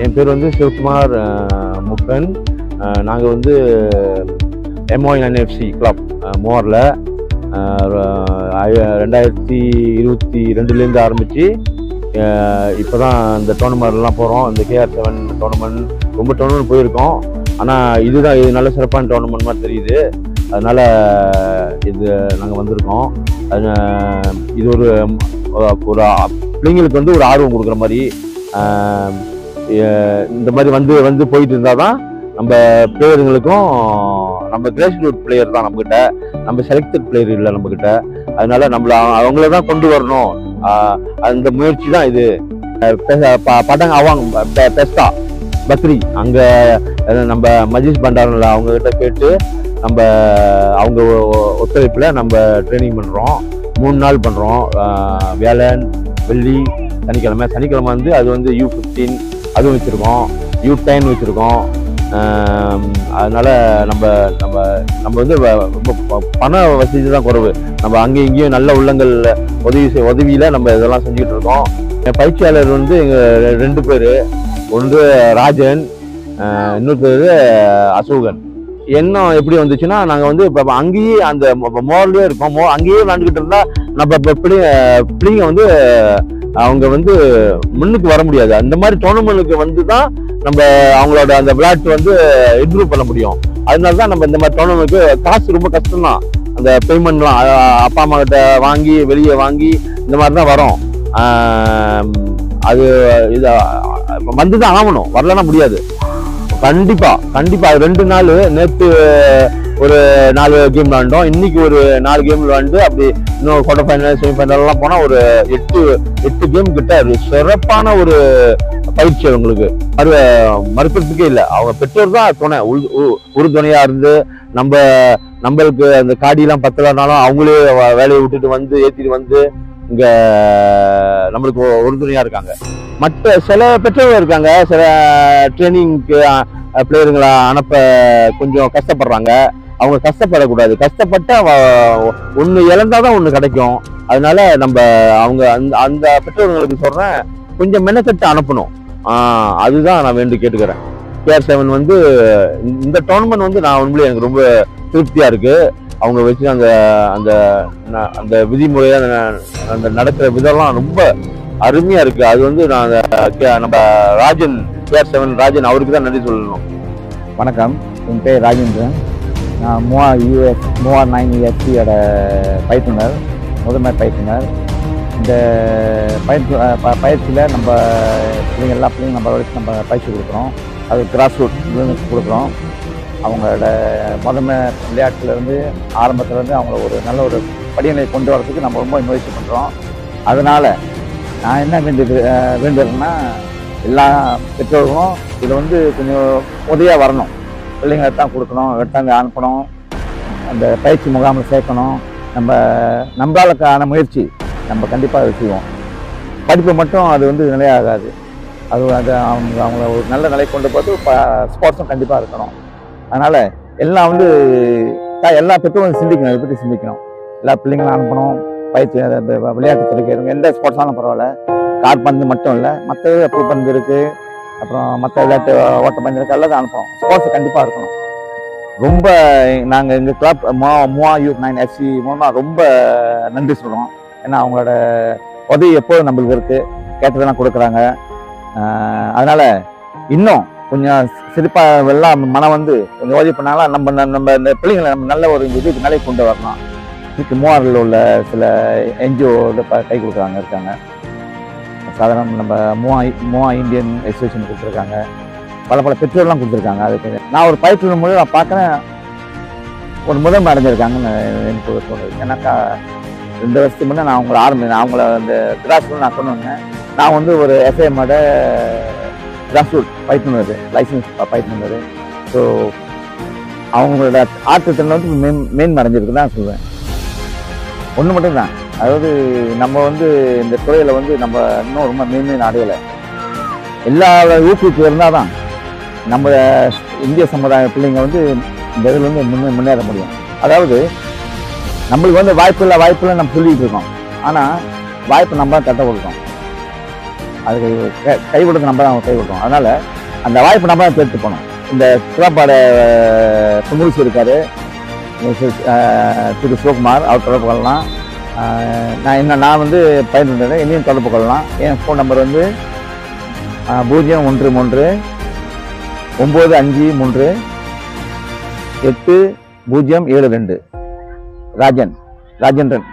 என் பேர் வந்து சிவகுமார் முக்கன். நாங்கள் வந்து MOI9FC கிளப் மோரில் 2022 ஆரம்பித்து இப்போ தான் இந்த டோர்னமெண்ட்லாம் போகிறோம். இந்த KR7 டோர்னமெண்ட் ரொம்ப டோர்னமெண்ட் போயிருக்கோம். ஆனால் இது நல்ல சிறப்பான டோர்னமெண்ட் மாதிரி தெரியுது. அதனால் இது நாங்கள் வந்திருக்கோம். இது ஒரு பிள்ளைங்களுக்கு வந்து ஒரு ஆர்வம் கொடுக்குற மாதிரி, இந்த மாதிரி வந்து போயிட்டு இருந்தால் தான் நம்ம பிளேயருங்களுக்கும், நம்ம கிராஸ் ரூட் பிளேயர் தான் நம்மக்கிட்ட, நம்ம செலக்டட் பிளேயர் இல்லை நம்மக்கிட்ட. அதனால அவங்கள தான் கொண்டு வரணும். அந்த முயற்சி தான் இது. படங்க அவங்க பெஸ்டா பக்ரி அங்கே நம்ம மஜீஷ் பண்டாரில் அவங்கக்கிட்ட கேட்டு நம்ம அவங்க ஒத்துழைப்பில் நம்ம ட்ரைனிங் பண்ணுறோம். 3 நாள் பண்ணுறோம். வியாழன், வெள்ளி, சனிக்கிழமை வந்து அது வந்து U15 அதுவும் வச்சுருக்கோம், U10 வச்சுருக்கோம். அதனால் நம்ம வந்து ரொம்ப பண வசதி தான் குறைவு. நம்ம அங்கேயும் இங்கேயும் நல்ல உள்ளங்கள் உதவியில் நம்ம இதெல்லாம் செஞ்சுக்கிட்டு இருக்கோம். பயிற்சியாளர் வந்து எங்கள் 2 பேர், ஒன்று ராஜன், இன்னொரு பேர் அசோகன். எண்ணம் எப்படி வந்துச்சுன்னா, நாங்கள் வந்து இப்போ அங்கேயே அந்த மோர்லேயே இருக்கோம். அங்கேயே விளாண்டுக்கிட்டு இருந்தால் நம்ம பிள்ளைங்க வந்து அவங்க வந்து முன்னுக்கு வர முடியாது. அந்த மாதிரி டோர்னமெண்ட்டுக்கு வந்து தான் நம்ம அவங்களோட அந்த விளையாட்டு வந்து இம்ப்ரூவ் பண்ண முடியும். அதனால தான் நம்ம இந்த மாதிரி டோர்னமெண்ட்டுக்கு காசு ரொம்ப கஷ்டம்தான். அந்த பேமெண்ட்லாம் அப்பா அம்மா கிட்ட வாங்கி வெளியே வாங்கி இந்த மாதிரி தான் வரும். அது இதை வந்து தான் ஆகணும், வரலன்னா முடியாது. கண்டிப்பா 2 நாள், நேற்று ஒரு 4 கேம் விளாண்டோம், இன்னைக்கு ஒரு 4 கேம் விளாண்டு, அப்படி இன்னும் குவார்டர் ஃபைனல் செமிஃபைனல்லாம் போனால் ஒரு 8 கேம் கிட்ட சிறப்பான ஒரு பயிற்சி. அவங்களுக்கு மறுக்கிறதுக்கே இல்லை. அவங்க பெற்றோர் தான் துணை, உறுதுணையா இருந்து நம்மளுக்கு அந்த காடியெல்லாம் பத்தலனாலும் அவங்களே வேலையை விட்டுட்டு வந்து ஏற்றிட்டு வந்து இங்கே நம்மளுக்கு உறுதுணையா இருக்காங்க. மற்ற சில பெற்றோர்கள் இருக்காங்க, சில ட்ரைனிங்க்கு பிளேயருங்களை அனுப்ப கொஞ்சம் கஷ்டப்படுறாங்க. அவங்க கஷ்டப்படக்கூடாது. கஷ்டப்பட்டு ஒன்று இழந்தாதான் ஒன்று கிடைக்கும். அதனால நம்ம அவங்க அந்த பெற்றோர்களுக்கு சொல்றேன், கொஞ்சம் மெனக்கட்டு அனுப்பணும். அதுதான் நான் வேண்டி கேட்டுக்கிறேன். KR7 வந்து இந்த டோர்னமெண்ட் வந்து நான் உண்மையிலே எனக்கு ரொம்ப திருப்தியா இருக்கு. அவங்க வச்சு அந்த விதிமுறையா அந்த நடக்கிற விதம்லாம் ரொம்ப அருமையா இருக்கு. அது வந்து நம்ம ராஜன், KR7 ராஜன், அவருக்கு தான் நன்றி சொல்லணும். வணக்கம், என் பேர் ராஜேந்திரன். நான் MOI9FC பயிற்றுனர், முதன்மை பயிற்றுனர். இந்த பயிற்சியில் நம்ம எல்லா பிள்ளைங்க நம்ம பயிற்சி கொடுக்குறோம். அது கிராஸ் ரூட் கொடுக்குறோம். அவங்களோட முதன்மை விளையாட்டுலேருந்து ஆரம்பத்துலேருந்து அவங்கள ஒரு நல்ல ஒரு படிநிலை கொண்டு வரதுக்கு நம்ம ரொம்ப முயற்சி பண்ணுறோம். அதனால் நான் என்ன வேண்டுறேன்னா, எல்லா பெற்றோர்களும் இதில் வந்து கொஞ்சம் உதவியாக வரணும். பிள்ளைங்களை தான் கொடுக்கணும், எடுத்தாந்து அனுப்பணும், அந்த பயிற்சி முகாமில் சேர்க்கணும். நம்மளால முயற்சி நம்ம கண்டிப்பாக செய்வோம். படிப்பு மட்டும் அது வந்து நிலையாகாது. அவங்கள ஒரு நல்ல நிலை கொண்டு போது ஸ்போர்ட்ஸும் கண்டிப்பாக இருக்கணும். அதனால் எல்லாம் வந்து எல்லா பெற்றோர்களும் சிந்திக்கணும், இதை பற்றி சிந்திக்கணும். எல்லா பிள்ளைங்களும் அனுப்பணும். பயிற்சி விளையாட்டு துறைக்கு எந்த ஸ்போர்ட்ஸாலும் பரவாயில்ல. கால்பந்து மட்டும் இல்லை, மற்ற பூப்பந்து இருக்குது, அப்புறம் மற்ற விளையாட்டு ஓட்டப்பந்து இருக்குது, எல்லாம் அனுப்பணும். ஸ்போர்ட்ஸ் கண்டிப்பாக இருக்கணும். ரொம்ப நாங்கள் எங்கள் கிளப் MOI9FC மூலமாக ரொம்ப நன்றி சொல்கிறோம். ஏன்னா அவங்களோட உதவி எப்போதும் நம்மளுக்கு இருக்குது, கேட்டதெல்லாம் கொடுக்குறாங்க. அதனால் இன்னும் கொஞ்சம் சிறப்பாக எல்லாம் மனம் வந்து கொஞ்சம் உதவி பண்ணாங்களா, நம்ம இந்த பிள்ளைங்களை நம்ம நல்ல ஒரு இதுக்கு நிலை கொண்டு வரலாம். இதுக்கு மூவாரில் உள்ள சில NGO கை கொடுக்குறாங்க இருக்காங்க. சாதாரண நம்ம MOI இந்தியன் அசோசியேஷன் கொடுத்துருக்காங்க. பல பெற்றோர்லாம் கொடுத்துருக்காங்க. அதுக்கு நான் ஒரு பயிற்சி மூலம் நான் பார்க்குறேன், ஒரு முதன்மை அடைஞ்சிருக்காங்கன்னு எனக்கு சொல்லுது. ஏன்னாக்கா 2 வருஷத்துக்கு முன்னே நான் அவங்கள அந்த கிராஸ் ரூட் நான் கொண்டு வந்தேன். நான் வந்து ஒரு FAMோட கிராஸ் ரூட் பயிற்றுனர், லைசன்ஸ் பயிற்றுனர். ஸோ அவங்களோட ஆற்றத்திறன் வந்து மேன்மடைஞ்சிருக்கு தான் சொல்லுவேன். ஒன்று மட்டும்தான், அதாவது நம்ம வந்து இந்த துறையில் வந்து நம்ம இன்னும் ரொம்ப மேன்மையை அடையலை. எல்லா ஊக்குவிப்பு இருந்தால் தான் நம்ம இந்திய சமுதாய பிள்ளைங்க வந்து இந்த இதில் வந்து முன்னேற முடியும். அதாவது நம்மளுக்கு வந்து வாய்ப்பு இல்லை நம்ம சொல்லிகிட்டு இருக்கோம். ஆனால் வாய்ப்பு நம்ம தட்ட கொடுக்கோம். அதுக்கு கை கொடுத்து நம்ம தான் கை கொடுத்தோம். அதனால் அந்த வாய்ப்பு நம்ம தான் எடுத்து போனோம். இந்த சிறப்பாட சுமுல்ஸ் இருக்கார், திரு சிவகுமார், அவர் தொடர்பு கொள்ளலாம். நான் வந்து பயன்படுத்துகிறேன், என்னையும் தொடர்பு கொள்ளலாம். என் ஃபோன் நம்பர் வந்து 013-953-8072 ராஜேந்திரன்.